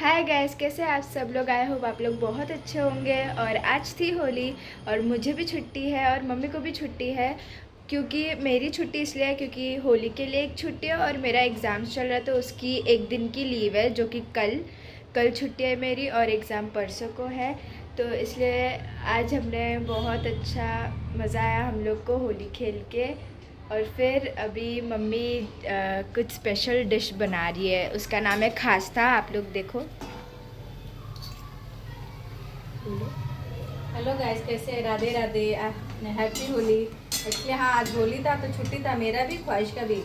Hi guys, कैसे आप सब लोग? आए हो आप लोग बहुत अच्छे होंगे। और आज थी होली और मुझे भी छुट्टी है और मम्मी को भी छुट्टी है। क्योंकि मेरी छुट्टी इसलिए है क्योंकि होली के लिए एक छुट्टी है और मेरा एग्ज़ाम चल रहा है, तो उसकी एक दिन की लीव है जो कि कल छुट्टी है मेरी और एग्ज़ाम परसों को है। तो इसलिए आज हमने बहुत अच्छा मज़ा आया हम लोग को होली खेल के। और फिर अभी मम्मी कुछ स्पेशल डिश बना रही है, उसका नाम है खास्ता। आप लोग देखो। हेलो गाइस, कैसे हैं? राधे राधे, हैप्पी होली। एक्चुअली हाँ, आज होली था तो छुट्टी था मेरा भी, ख्वाहिश का भी।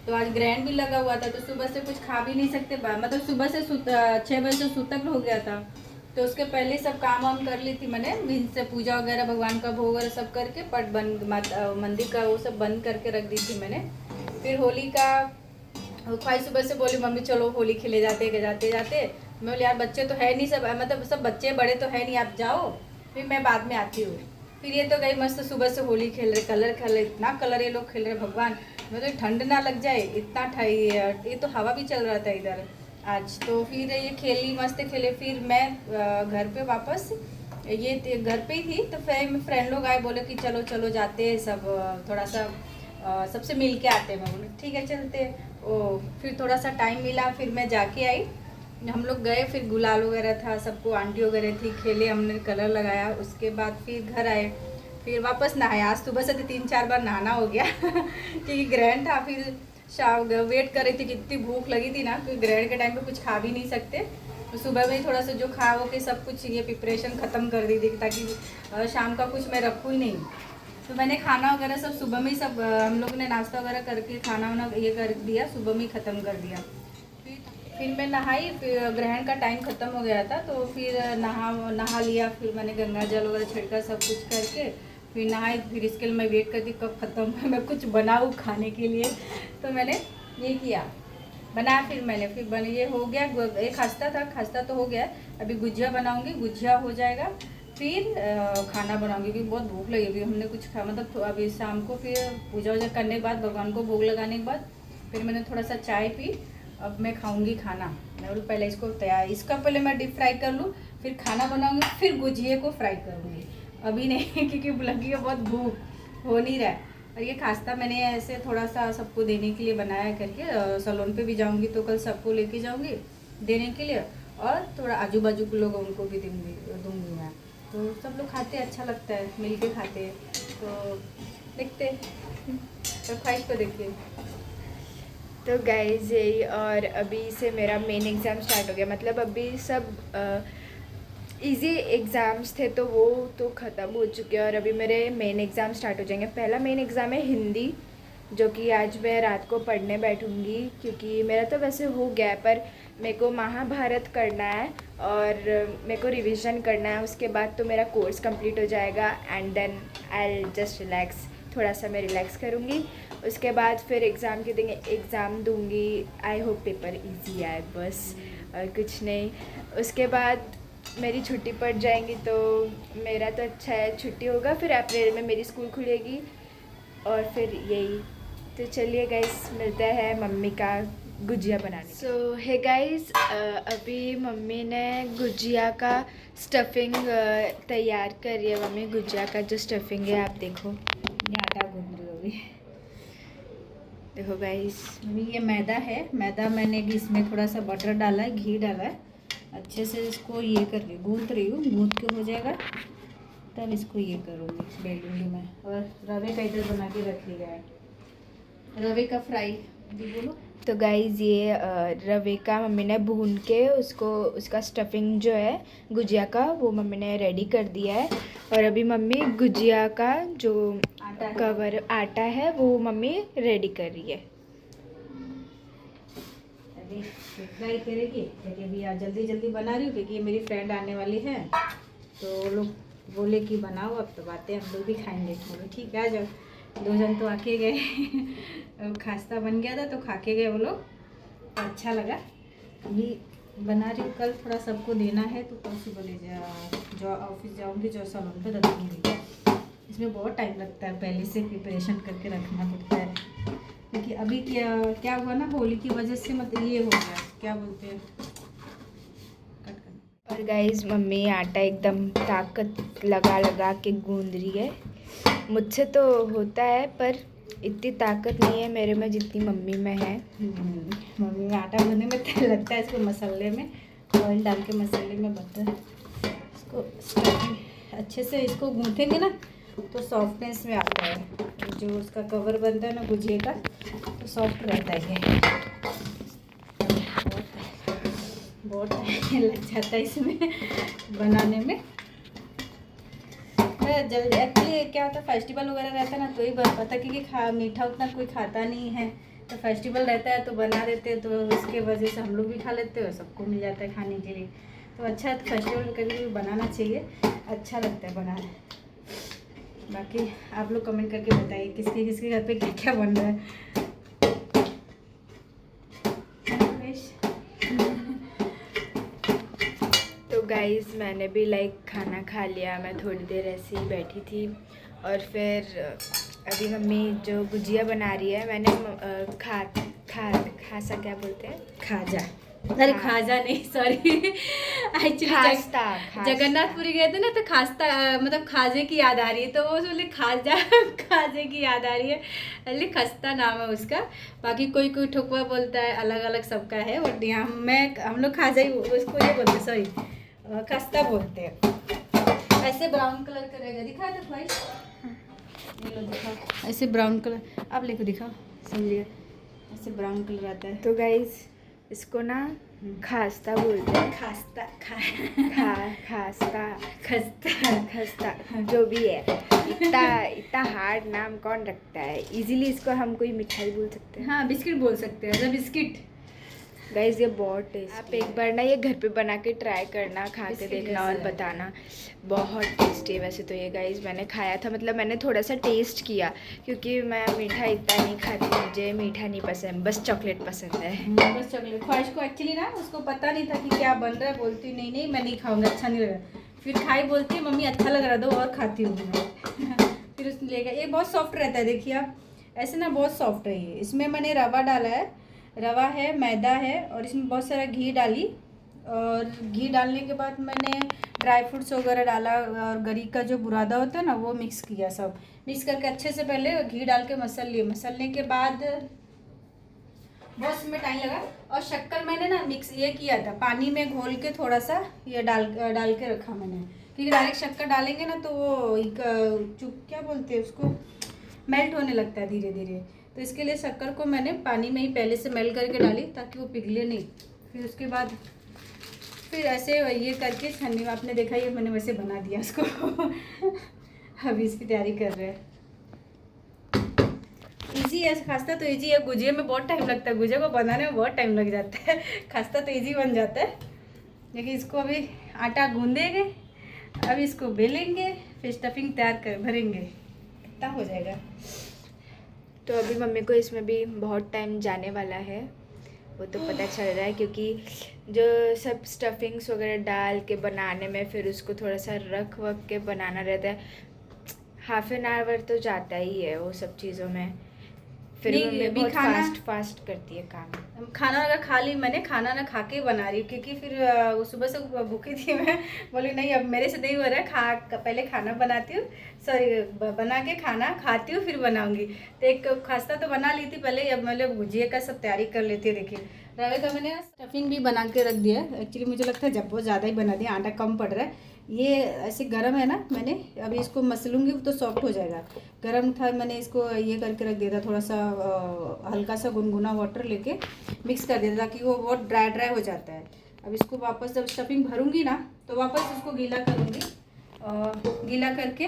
तो आज ग्रैंड भी लगा हुआ था तो सुबह से कुछ खा भी नहीं सकते, मतलब सुबह से 6 बजे से सूतक हो गया था। तो उसके पहले सब काम वाम कर ली थी मैंने, मीन से पूजा वगैरह, भगवान का भोग वगैरह सब करके, पट बंद मंदिर का वो सब बंद करके रख दी थी मैंने। फिर होली का ख्वाहिश सुबह से बोली मम्मी चलो होली खेले जाते जाते जाते। मैं बोली यार बच्चे तो है नहीं, सब मतलब सब बच्चे बड़े तो है नहीं, आप जाओ फिर मैं बाद में आती हूँ। फिर ये तो गई मस्त, सुबह से होली खेल रहे, कलर खेल रहे, इतना कलर ये लोग खेल रहे भगवान। मैं तो ठंड ना लग जाए इतना ये तो हवा भी चल रहा था इधर आज। तो फिर ये खेली, मस्त खेले। फिर मैं घर पे वापस, ये घर पे ही थी तो फिर फ्रेंड लोग आए, बोले कि चलो चलो जाते हैं सब, थोड़ा सा सबसे मिल के आते हैं। मैं बोली ठीक है चलते। ओ फिर थोड़ा सा टाइम मिला, फिर मैं जाके आई। हम लोग गए, फिर गुलाल वगैरह था, सबको आंटी वगैरह थी, खेले हमने, कलर लगाया। उसके बाद फिर घर आए, फिर वापस नहाए। आज सुबह से तो 3-4 बार नहाना हो गया क्योंकि ग्रैंड था। फिर शाम वेट कर रही थी, कितनी भूख लगी थी ना, क्योंकि ग्रैंड के टाइम पे कुछ खा भी नहीं सकते। तो सुबह में थोड़ा सा जो खा वो के सब कुछ ये प्रिपरेशन ख़त्म कर दी थी ताकि शाम का कुछ मैं रखूँ ही नहीं। तो मैंने खाना वगैरह सब सुबह में ही सब हम लोग ने नाश्ता वगैरह करके खाना वाना ये कर दिया, सुबह में ही ख़त्म कर दिया। फिर मैं नहाई, फिर ग्रहण का टाइम ख़त्म हो गया था तो फिर नहा लिया। फिर मैंने गंगा जल वगैरह छिड़का सब कुछ करके फिर नहाई। फिर इसके लिए मैं वेट करती कब ख़त्म है, मैं कुछ बनाऊँ खाने के लिए। तो मैंने ये किया, बनाया। फिर मैंने ये हो गया, एक खास्ता था, खास्ता तो हो गया। अभी गुजिया बनाऊंगी, गुजिया हो जाएगा फिर खाना बनाऊंगी क्योंकि बहुत भूख लगी। अभी हमने कुछ खा, मतलब अभी शाम को फिर पूजा वूजा करने के बाद, भगवान को भोग लगाने के बाद फिर मैंने थोड़ा सा चाय पी। अब मैं खाऊंगी खाना। मैं बोलूँ पहले इसको तैयार, इसका पहले मैं डीप फ्राई कर लूँ, फिर खाना बनाऊंगी, फिर गुजिए को फ्राई करूँगी। अभी नहीं क्योंकि लगी है बहुत भूख, हो नहीं रहा है। और ये खास्ता मैंने ऐसे थोड़ा सा सबको देने के लिए बनाया करके, सैलून पे भी जाऊंगी तो कल सबको लेके जाऊंगी देने के लिए, और थोड़ा आजू बाजू के लोग उनको भी दूंगी मैं। तो सब लोग खाते, अच्छा लगता है, मिल के खाते हैं। तो देखते तो ख्वाहिश को देखिए। तो गाइज यही, और अभी से मेरा मेन एग्ज़ाम स्टार्ट हो गया। मतलब अभी सब इजी एग्ज़ाम्स थे तो वो तो ख़त्म हो चुके हैं और अभी मेरे मेन एग्ज़ाम स्टार्ट हो जाएंगे। पहला मेन एग्ज़ाम है हिंदी, जो कि आज मैं रात को पढ़ने बैठूंगी क्योंकि मेरा तो वैसे हो गया है, पर मेरे को महाभारत करना है और मेरे को रिवीजन करना है। उसके बाद तो मेरा कोर्स कंप्लीट हो जाएगा and then I just relax, थोड़ा सा मैं रिलैक्स करूँगी। उसके बाद फिर एग्ज़ाम के दिन एग्ज़ाम दूँगी। आई होप पेपर इजी आए बस, और कुछ नहीं। उसके बाद मेरी छुट्टी पड़ जाएंगी तो मेरा तो अच्छा है, छुट्टी होगा। फिर अप्रैल में मेरी स्कूल खुलेगी और फिर यही। तो चलिए गाइस, मिलता है मम्मी का गुजिया बनाने। सो है गाइस, अभी मम्मी ने गुजिया का स्टफिंग तैयार कर रही है। मम्मी गुजिया का जो स्टफिंग है आप देखो, ये आटा गूंद रही होगी। देखो गाइस, ये मैदा है, मैदा मैंने भी इसमें थोड़ा सा बटर डाला है, घी डाला है, अच्छे से इसको ये कर रही गूंथ रही हूँ। गूंथ के हो जाएगा तब इसको ये करूँगी, बेलूँगी मैं। और रवे का इधर बना के रख लिया है, रवे का फ्राई भी बोलो। तो गाइज़ ये रवे का मम्मी ने भून के उसको, उसका स्टफिंग जो है गुजिया का, वो मम्मी ने रेडी कर दिया है। और अभी मम्मी गुजिया का जो कवर आटा है वो मम्मी रेडी कर रही है। अभी फ्राई करेगी क्योंकि अभी आज जल्दी जल्दी बना रही हूँ क्योंकि ये मेरी फ्रेंड आने वाली है। तो लोग बोले कि बनाओ, अब तो बातें हम लोग भी खाएंगे। बोले ठीक है आ जाओ। 2 जन तो आके गए खास्ता बन गया था तो खा के गए वो लोग, तो अच्छा लगा। अभी बना रही हूँ, कल थोड़ा सबको देना है तो कल सुबह ले जो ऑफिस जाऊँगी, जो सैलून पे रखूँगी। इसमें बहुत टाइम लगता है, पहले से प्रिपरेशन करके रखना पड़ता है क्योंकि अभी क्या क्या हुआ ना, होली की वजह से मतलब ये हो गया, क्या बोलते हैं, और गाइस मम्मी आटा एकदम ताकत लगा लगा के गूंद रही है। मुझसे तो होता है पर इतनी ताकत नहीं है मेरे में जितनी मम्मी में है। मम्मी में आटा गूंदने में तेल लगता है, इसको मसाले में ऑयल डाल के मसाले में बटर इसको स्टफिंग अच्छे से इसको गूंथेंगे ना तो सॉफ्टनेस में आता है। जो उसका कवर बनता है ना गुजिया का तो सॉफ्ट रहता है। बहुत टाइम लग जाता है इसमें बनाने में। जल्दी एक्चुअली क्या होता है फेस्टिवल वगैरह रहता है ना तो ही पता है क्योंकि मीठा उतना कोई खाता नहीं है, तो फेस्टिवल रहता है तो बना देते हैं, तो इसके वजह से हम लोग भी खा लेते हैं और सबको मिल जाता है खाने के लिए। तो अच्छा है, तो फेस्टिवल में कभी भी बनाना चाहिए, अच्छा लगता है बनाना। बाकी आप लोग कमेंट करके बताइए किसके किसके घर पे क्या क्या बन रहा है। तो गाइस मैंने भी खाना खा लिया, मैं थोड़ी देर ऐसे ही बैठी थी और फिर अभी मम्मी जो गुजिया बना रही है मैंने खासा क्या बोलते हैं, खाजा, अरे खाजा नहीं सॉरी एक्चुअली जगन्नाथपुरी गए थे ना तो खास्ता मतलब खाजे की याद आ रही है, तो वो बोले खाजा खाजे की याद आ रही है, अरे खस्ता नाम है उसका। बाकी कोई कोई ठुकवा बोलता है, अलग अलग सबका है। और यहाँ हम लोग खाजा ही उसको ये बोलते, सॉरी खस्ता बोलते हैं। ऐसे ब्राउन कलर का रहेगा, दिखा दो भाई, ये लो दिखाओ, ऐसे ब्राउन कलर आप लेको दिखाओ, समझिए ऐसे ब्राउन कलर आता है। तो गाइस इसको ना खास्ता बोलते हैं, खस्ता जो भी है। इतना हार्ड नाम कौन रखता है, इजीली इसको हम कोई मिठाई बोल सकते हैं। हाँ बिस्किट बोल सकते हैं, बिस्किट। गाइस ये बहुत टेस्टी, आप एक बार ना ये घर पे बना के ट्राई करना, खा के देखना और बताना, बहुत टेस्टी है। वैसे तो ये गाइस मैंने खाया था, मतलब मैंने थोड़ा सा टेस्ट किया क्योंकि मैं मीठा इतना नहीं खाती, मुझे मीठा नहीं पसंद, बस चॉकलेट पसंद है। बस चॉकलेट। ख्वाहिश को एक्चुअली ना उसको पता नहीं था कि क्या बन रहा है, बोलती नहीं नहीं मैं नहीं खाऊंगा, अच्छा नहीं लगा। फिर खाई, बोलती मम्मी अच्छा लग रहा दो और खाती हूँ मैं फिर उसने लेगा। ये बहुत सॉफ्ट रहता है, देखिए आप ऐसे ना बहुत सॉफ्ट है ये। इसमें मैंने रवा डाला है, रवा है, मैदा है और इसमें बहुत सारा घी डाली, और घी डालने के बाद मैंने ड्राई फ्रूट्स वगैरह डाला और गरी का जो बुरादा होता है ना वो मिक्स किया। सब मिक्स करके अच्छे से पहले घी डाल के मसल लिए। मसलने के बाद बहुत इसमें टाइम लगा। और शक्कर मैंने ना मिक्स ये किया था, पानी में घोल के थोड़ा सा ये डाल के रखा मैंने, क्योंकि डायरेक्ट शक्कर डालेंगे ना तो वो क्या बोलते हैं उसको, मेल्ट होने लगता है धीरे धीरे। तो इसके लिए शक्कर को मैंने पानी में ही पहले से मेल्ट करके डाली ताकि वो पिघले नहीं। फिर उसके बाद फिर ऐसे ये करके छन्नी में, आपने देखा ये मैंने वैसे बना दिया इसको अभी इसकी तैयारी कर रहे हैं। इजी है खास्ता, तो इजी है। गुजिया में बहुत टाइम लगता है, गुजिया को बनाने में बहुत टाइम लग जाता है, खास्ता तो इजी बन जाता है। लेकिन इसको अभी आटा गूंदेंगे, अभी इसको बेलेंगे, फिर स्टफिंग तैयार कर भरेंगे, इतना हो जाएगा। तो अभी मम्मी को इसमें भी बहुत टाइम जाने वाला है, वो तो पता चल रहा है, क्योंकि जो सब स्टफिंग्स वगैरह डाल के बनाने में फिर उसको थोड़ा सा रख वक के बनाना रहता है, हाफ एन आवर तो जाता ही है वो सब चीज़ों में। फिर मम्मी बहुत फास्ट करती है काम। खाना अगर खा ली मैंने, खाना ना खा के बना रही हूँ, क्योंकि फिर सुबह से भूखी थी मैं, बोली नहीं अब मेरे से नहीं हो रहा है, पहले खाना बनाती हूँ, सॉरी बना के खाना खाती हूँ फिर बनाऊंगी। तो एक खास्ता तो बना ली थी पहले, अब मतलब भुजिया का सब तैयारी कर लेती है। देखिए रवे का मैंने स्टफिंग भी बना के रख दिया है। एक्चुअली मुझे लगता है जब बहुत ज़्यादा ही बना दिया, आटा कम पड़ रहा है। ये ऐसे गरम है ना, मैंने अभी इसको मसलूंगी तो सॉफ्ट हो जाएगा। गरम था, मैंने इसको ये करके रख दिया था, थोड़ा सा हल्का सा गुनगुना वाटर लेके मिक्स कर दिया था ताकि वो बहुत ड्राई हो जाता है। अब इसको वापस जब स्टफिंग भरूंगी ना तो वापस इसको गीला करूँगी, और गीला करके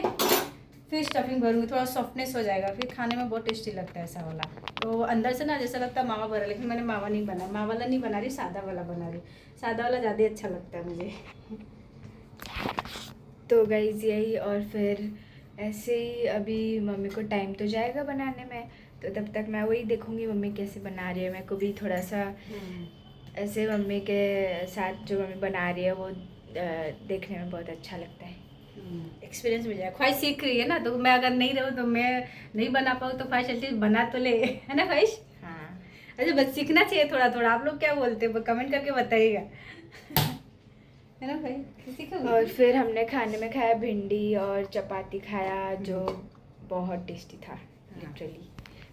फिर स्टफिंग भरूंगी, थोड़ा सॉफ्टनेस हो जाएगा, फिर खाने में बहुत टेस्टी लगता है ऐसा वाला। तो अंदर से ना जैसा लगता है मावा भरा, लेकिन मैंने मावा नहीं बना, मावा वाला नहीं बना रही, सादा वाला बना रही। सादा वाला ज़्यादा अच्छा लगता है मुझे। तो गाइज यही, और फिर ऐसे ही अभी मम्मी को टाइम तो जाएगा बनाने में, तो तब तक मैं वही देखूंगी मम्मी कैसे बना रही है। मेरे को भी थोड़ा सा ऐसे मम्मी के साथ जो मम्मी बना रही है वो देखने में बहुत अच्छा लगता है, एक्सपीरियंस मिल जाएगा। ख्वाहिश सीख रही है ना, तो मैं अगर नहीं रहूँ तो मैं नहीं बना पाऊँ, तो ख्वाहिश चलती बना तो ले, है ना ख्वाहिश? हाँ अच्छा बस सीखना चाहिए थोड़ा थोड़ा। आप लोग क्या बोलते हैं कमेंट करके बताइएगा। है ना भाई, किसी का और फिर हमने खाने में खाया भिंडी और चपाती खाया, जो बहुत टेस्टी था लिटरली।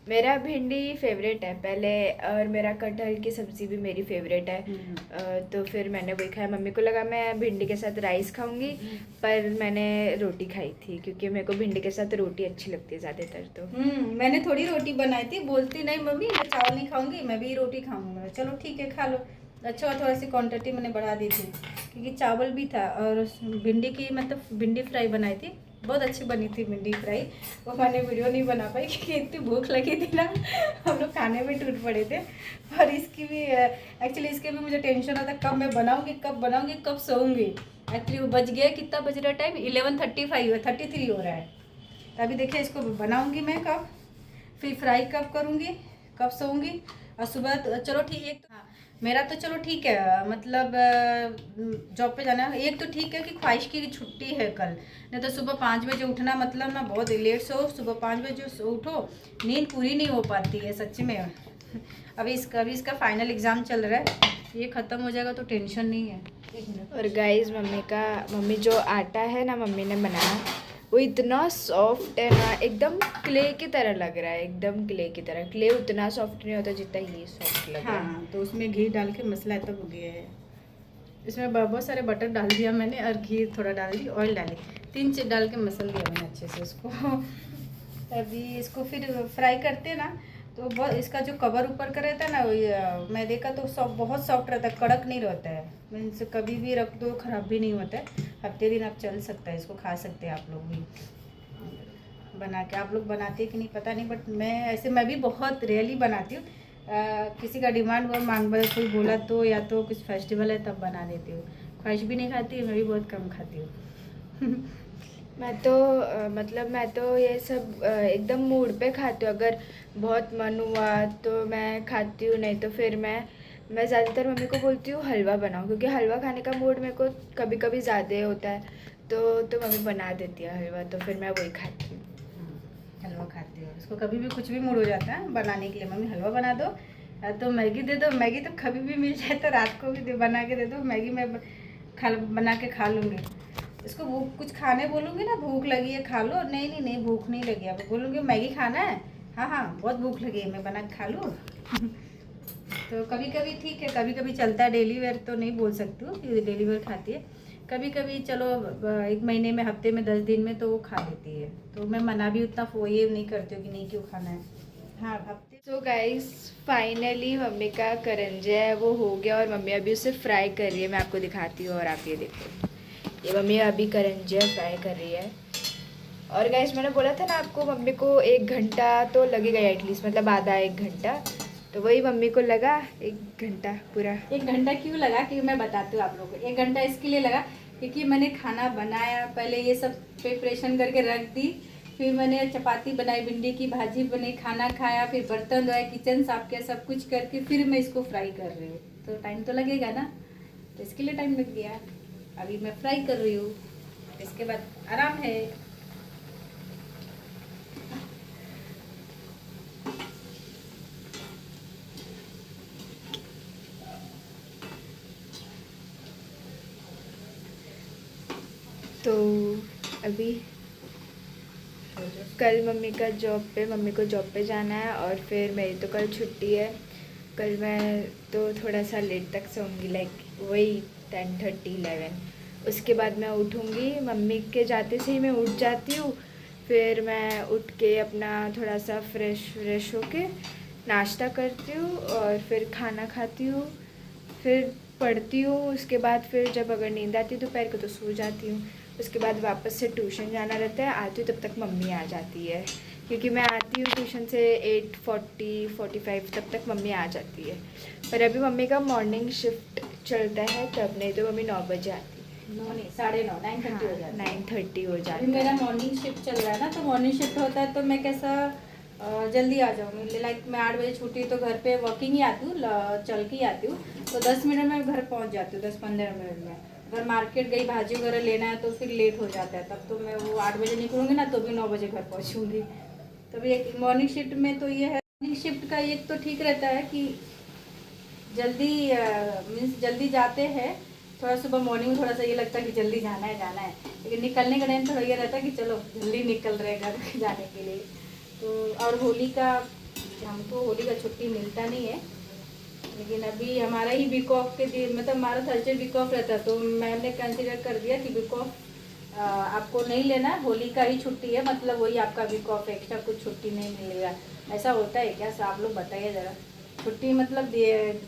मेरा भिंडी फेवरेट है पहले, और मेरा कटहल की सब्ज़ी भी मेरी फेवरेट है। तो फिर मैंने वही खाया। मम्मी को लगा मैं भिंडी के साथ राइस खाऊंगी, पर मैंने रोटी खाई थी, क्योंकि मेरे को भिंडी के साथ रोटी अच्छी लगती है ज़्यादातर। तो मैंने थोड़ी रोटी बनाई थी, बोलती नहीं मम्मी मैं चावल नहीं खाऊंगी, मैं भी रोटी खाऊंगा। चलो ठीक है खा लो। अच्छा हुआ थोड़ा सी क्वांटिटी मैंने बढ़ा दी थी, क्योंकि चावल भी था और भिंडी की मतलब भिंडी फ्राई बनाई थी, बहुत अच्छी बनी थी भिंडी फ्राई। वो मैंने वीडियो नहीं बना पाई क्योंकि इतनी भूख लगी थी ना, हम लोग खाने में टूट पड़े थे। और इसकी भी एक्चुअली इसके भी मुझे टेंशन होता, कब मैं बनाऊंगी कब सोऊंगी। एक्चुअली वो बज गया, कितना बज रहा है टाइम, 11:35 33 हो रहा है। तो अभी देखिए इसको बनाऊंगी मैं कब, फिर फ्राई कब करूंगी, कब सोऊंगी। और सुबह चलो ठीक है, हाँ मेरा तो चलो ठीक है, मतलब जॉब पे जाना है। एक तो ठीक है कि ख्वाहिश की छुट्टी है कल, नहीं तो सुबह 5 बजे उठना मतलब ना बहुत लेट सो, सुबह 5 बजे उठो, नींद पूरी नहीं हो पाती है सच में। अभी इसका फाइनल एग्ज़ाम चल रहा है, ये ख़त्म हो जाएगा तो टेंशन नहीं है। और गाइस मम्मी जो आटा है ना मम्मी ने बनाया, वो इतना सॉफ्ट है ना, एकदम क्ले की तरह लग रहा है, एकदम क्ले की तरह। क्ले उतना सॉफ्ट नहीं होता जितना ये सॉफ्ट लग रहा है। हाँ तो उसमें घी डाल के मसला तब हो गया है। इसमें बहुत सारे बटर डाल दिया मैंने, और घी थोड़ा डाल दी, ऑयल डाली, 3 चीज़ डाल के मसल दिया मैंने अच्छे से उसको। अभी इसको फिर फ्राई करते हैं ना, तो बहुत इसका जो कवर ऊपर का रहता है ना मैदे का, तो बहुत सॉफ्ट रहता है, कड़क नहीं रहता है। मीन्स कभी भी रख दो ख़राब भी नहीं होता है, हफ्ते दिन आप चल सकता है, इसको खा सकते हैं आप लोग भी बना के। आप लोग बनाते कि नहीं पता नहीं, बट मैं भी बहुत रेयरली बनाती हूँ। किसी का डिमांड हुआ, कोई बोला तो, या तो कुछ फेस्टिवल है तब बना देती हूँ। ख्वाहिश भी नहीं खाती, मैं भी बहुत कम खाती हूँ। मैं तो ये सब एकदम मूड पे खाती हूँ। अगर बहुत मन हुआ तो मैं खाती हूँ, नहीं तो फिर मैं ज़्यादातर मम्मी को बोलती हूँ हलवा बनाओ, क्योंकि हलवा खाने का मूड मेरे को कभी कभी ज़्यादा होता है। तो मम्मी बना देती है हलवा, तो फिर मैं वही खाती हूँ। हलवा खाती हूँ, उसको कभी भी कुछ भी मूड हो जाता है बनाने के लिए, मम्मी हलवा बना दो, तो मैगी दे दो। मैगी तो कभी भी मिल जाए तो रात को भी बना के दे दो, मैगी मैं बना के खा लूँगी। इसको भूख कुछ खाने बोलूँगी ना, भूख लगी है खा लो, नहीं भूख नहीं लगी, अब बोलूँगी मैगी खाना है, हाँ बहुत भूख लगी है, मैं बना के खा लूँ। तो कभी कभी ठीक है, कभी कभी चलता है। डेली वेयर तो नहीं बोल सकती हूँ कि डेली वेयर खाती है, कभी कभी चलो 1 महीने में, हफ्ते में 10 दिन में तो वो खा लेती है। तो मैं मना भी उतना वो ये नहीं करती हूँ कि नहीं क्यों खाना है, हाँ हफ्ते। तो गाइस फाइनली मम्मी का करंजे है वो हो गया, और मम्मी अभी उसे फ्राई कर रही है। मैं आपको दिखाती हूँ, और आप ये देखो, ये मम्मी अभी करंजे फ्राई कर रही है। और गाइस मैंने बोला था ना आपको, मम्मी को 1 घंटा तो लगेगा एटलीस्ट, मतलब आधा 1 घंटा। तो वही मम्मी को लगा 1 घंटा पूरा। 1 घंटा क्यों लगा, क्योंकि मैं बताती हूँ आप लोगों को। 1 घंटा इसके लिए लगा क्योंकि मैंने खाना बनाया, पहले ये सब प्रिपरेशन करके रख दी, फिर मैंने चपाती बनाई, भिंडी की भाजी बनाई, खाना खाया, फिर बर्तन धोए, किचन साफ किया, सब कुछ करके फिर मैं इसको फ्राई कर रही हूँ। तो टाइम तो लगेगा ना, तो इसके लिए टाइम लग गया। अभी मैं फ्राई कर रही हूँ, इसके बाद आराम है। तो अभी कल मम्मी को जॉब पे जाना है, और फिर मेरी तो कल छुट्टी है। कल मैं तो थोड़ा सा लेट तक सोऊंगी, लाइक वही 10:30 11। उसके बाद मैं उठूंगी, मम्मी के जाते से ही मैं उठ जाती हूँ। फिर मैं उठ के अपना थोड़ा सा फ्रेश होके नाश्ता करती हूँ, और फिर खाना खाती हूँ, फिर पढ़ती हूँ। उसके बाद फिर जब अगर नींद आती है दोपहर को तो सो जाती हूँ। उसके बाद वापस से ट्यूशन जाना रहता है, आती हूँ तब तक मम्मी आ जाती है, क्योंकि मैं आती हूँ ट्यूशन से 8:40 45 तब तक मम्मी आ जाती है। पर अभी मम्मी का मॉर्निंग शिफ्ट चलता है तब, नहीं तो मम्मी 9 बजे आती है। 9 नहीं 9:30 9:30 हो जाता है। 9:30 हो जाता अभी है। मेरा मॉर्निंग शिफ्ट चल रहा है ना, तो मॉर्निंग शिफ्ट होता है तो मैं कैसा जल्दी आ जाऊँगी। लाइक मैं 8 बजे छुट्टी तो घर पे वॉकिंग ही आती हूँ, चल के ही आती हूँ, तो 10 मिनट में घर पहुँच जाती हूँ, 10-15 मिनट में। अगर मार्केट गई भाजी वगैरह लेना है तो फिर लेट हो जाता है, तब तो मैं वो 8 बजे निकलूँगी ना, तो भी 9 बजे घर पहुँचूँगी। तो भी एक मॉर्निंग शिफ्ट में तो ये है, मॉर्निंग शिफ्ट का एक तो ठीक रहता है कि जल्दी मीन्स जल्दी जाते हैं, थोड़ा सुबह मॉर्निंग में थोड़ा सा ये लगता है कि जल्दी जाना है, लेकिन निकलने का टाइम थोड़ा ये रहता है कि चलो जल्दी निकल रहे घर जाने के लिए। तो और होली का हमको होली का छुट्टी मिलता नहीं है, लेकिन अभी हमारा ही वीक ऑफ के दिन, मतलब हमारा थर्सडे वीक ऑफ रहता, तो मैम ने कंसिडर कर दिया कि वीक ऑफ आपको नहीं लेना, होली का ही छुट्टी है, मतलब वही आपका वीक ऑफ, एक्स्ट्रा कुछ छुट्टी नहीं मिलेगा। ऐसा होता है क्या? आप लोग बताइए ज़रा। छुट्टी मतलब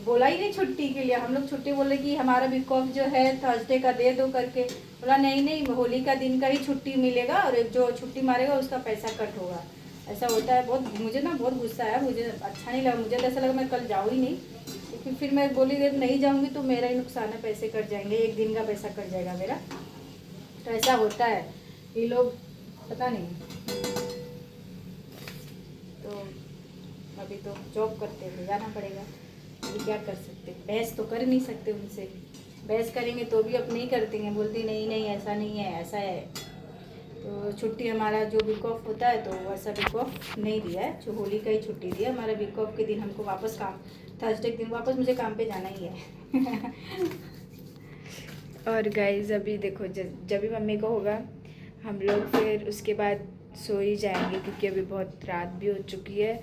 बोला ही नहीं छुट्टी के लिए, हम लोग छुट्टी बोले कि हमारा वीक ऑफ जो है थर्सडे का दे दो करके, बोला नहीं होली का दिन का ही छुट्टी मिलेगा और जो छुट्टी मारेगा उसका पैसा कट होगा। ऐसा होता है। बहुत मुझे ना बहुत गुस्सा आया, मुझे अच्छा नहीं लगा, मुझे तो ऐसा लगा मैं कल जाऊँ ही नहीं, लेकिन फिर मैं बोली जब नहीं जाऊँगी तो मेरा ही नुकसान है, पैसे कट जाएंगे, एक दिन का पैसा कट जाएगा मेरा। तो ऐसा होता है, ये लोग पता नहीं। तो अभी तो जॉब करते हुए जाना पड़ेगा, अभी क्या कर सकते, बहस तो कर नहीं सकते उनसे, बहस करेंगे तो भी अपने ही करते हैं, बोलती नहीं ऐसा नहीं है, ऐसा है। तो छुट्टी हमारा जो वीक ऑफ होता है तो वैसा वीक ऑफ नहीं दिया है, जो होली का ही छुट्टी दिया। हमारा वीक ऑफ के दिन हमको वापस काम, थर्सडे के दिन वापस मुझे काम पे जाना ही है। और गाइज अभी देखो जब भी मम्मी को होगा हम लोग फिर उसके बाद सो ही जाएंगे, क्योंकि अभी बहुत रात भी हो चुकी है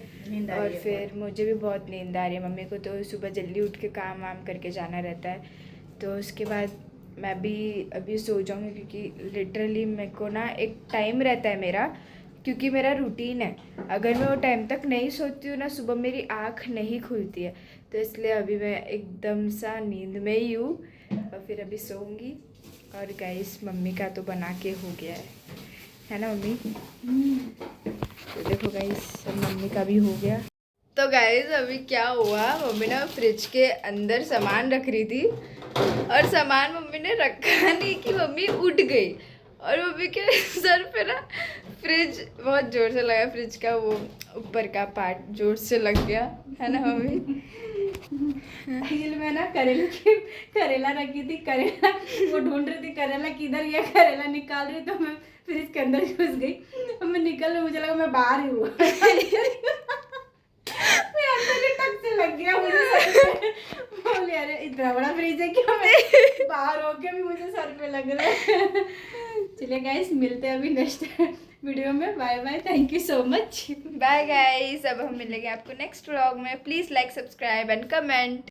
और फिर मुझे भी बहुत नींद आ रही है। मम्मी को तो सुबह जल्दी उठ के काम वाम करके जाना रहता है, तो उसके बाद मैं भी अभी सो जाऊंगी, क्योंकि लिटरली मेरे को ना एक टाइम रहता है मेरा, क्योंकि मेरा रूटीन है, अगर मैं वो टाइम तक नहीं सोती हूँ ना सुबह मेरी आँख नहीं खुलती है, तो इसलिए अभी मैं एकदम सा नींद में ही हूँ और फिर अभी सोऊंगी। और गाइस मम्मी का तो बना के हो गया है ना मम्मी? तो देखो गाइस मम्मी का भी हो गया। तो गाइस अभी क्या हुआ, मम्मी ना फ्रिज के अंदर सामान रख रही थी और सामान मम्मी ने रखा नहीं कि मम्मी उठ गई और मम्मी के सर पे ना फ्रिज बहुत ज़ोर से लगा, फ्रिज का वो ऊपर का पार्ट ज़ोर से लग गया, है ना मम्मी? मैं ना करेला रखी थी, करेला वो ढूंढ रही थी, करेला किधर गया, करेला निकाल रही, तो मैं फ्रिज के अंदर घुस गई। अब मैं निकल रही, मुझे लगा मैं बाहर ही हूँ। मैं अंदर ही टक से लग गया मुझे, बोले अरे इतना बड़ा फ्रिज है क्या, मैं बाहर होके भी मुझे सर पे लग रहा है। चलिए गाइस मिलते हैं अभी नेक्स्ट वीडियो में, bye bye, thank you so much, bye guys. अब हम मिलेंगे आपको नेक्स्ट व्लॉग में। Please like subscribe and comment.